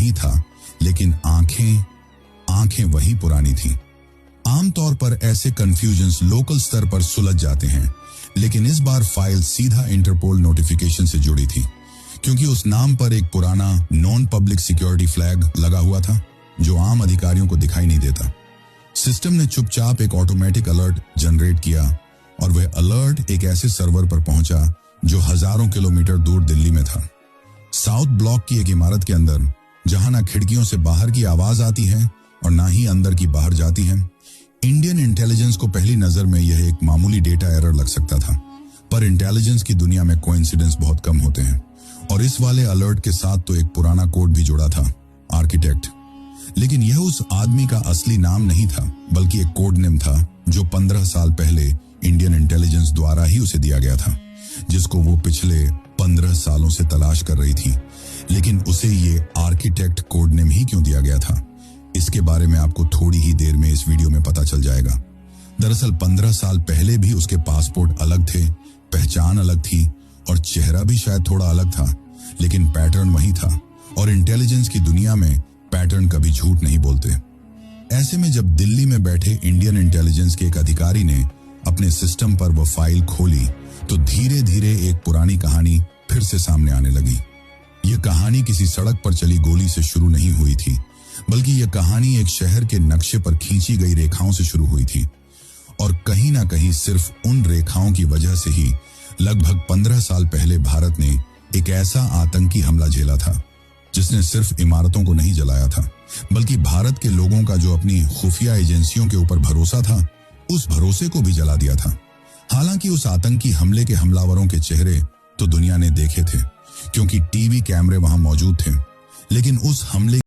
वही था, लेकिन आंखें वही पुरानी थी। आमतौर पर ऐसे कंफ्यूजन्स लोकल स्तर पर सुलझ जाते हैं, लेकिन इस बार फाइल सीधा इंटरपोल नोटिफिकेशन से जुड़ी थी, क्योंकि उस नाम पर एक पुराना नॉन पब्लिक सिक्योरिटी फ्लैग लगा हुआ था जो आम अधिकारियों को दिखाई नहीं देता। सिस्टम ने चुपचाप एक ऑटोमेटिक अलर्ट जनरेट किया और वह अलर्ट एक ऐसे सर्वर पर पहुंचा जो हजारों किलोमीटर दूर दिल्ली में था। साउथ ब्लॉक की एक इमारत के अंदर, जहां ना खिड़कियों से बाहर की आवाज आती है और ना ही अंदर की बाहर जाती है। इंडियन इंटेलिजेंस को पहली नजर में यह एक मामूली डेटा एरर लग सकता था, पर इंटेलिजेंस की दुनिया में कोइंसिडेंस बहुत कम होते हैं, और इस वाले अलर्ट के साथ तो एक पुराना कोड भी जुड़ा था, आर्किटेक्ट। लेकिन यह उस आदमी का असली नाम नहीं था, बल्कि एक कोड नेम था जो 15 साल पहले इंडियन इंटेलिजेंस द्वारा ही उसे दिया गया था, जिसको वो पिछले 15 सालों से तलाश कर रही थी। लेकिन उसे ये आर्किटेक्ट कोड नेम ही क्यों दिया गया था, इसके बारे में आपको थोड़ी ही देर में इस वीडियो में पता चल जाएगा। दरअसल 15 साल पहले भी उसके पासपोर्ट अलग थे, पहचान अलग थी और चेहरा भी शायद थोड़ा अलग था, लेकिन पैटर्न वही था, और इंटेलिजेंस की दुनिया में पैटर्न कभी झूठ नहीं बोलते। ऐसे में जब दिल्ली में बैठे इंडियन इंटेलिजेंस के एक अधिकारी ने अपने सिस्टम पर वो फाइल खोली, तो धीरे धीरे एक पुरानी कहानी फिर से सामने आने लगी। यह कहानी किसी सड़क पर चली गोली से शुरू नहीं हुई थी, बल्कि यह कहानी एक शहर के नक्शे पर खींची गई रेखाओं से शुरू हुई थी, और कहीं ना कहीं सिर्फ उन रेखाओं की वजह से ही लगभग 15 साल पहले भारत ने एक ऐसा आतंकी हमला झेला था जिसने सिर्फ इमारतों को नहीं जलाया था, बल्कि भारत के लोगों का जो अपनी खुफिया एजेंसियों के ऊपर भरोसा था, उस भरोसे को भी जला दिया था। हालांकि उस आतंकी हमले के हमलावरों के चेहरे तो दुनिया ने देखे थे, क्योंकि टीवी कैमरे वहां मौजूद थे, लेकिन उस हमले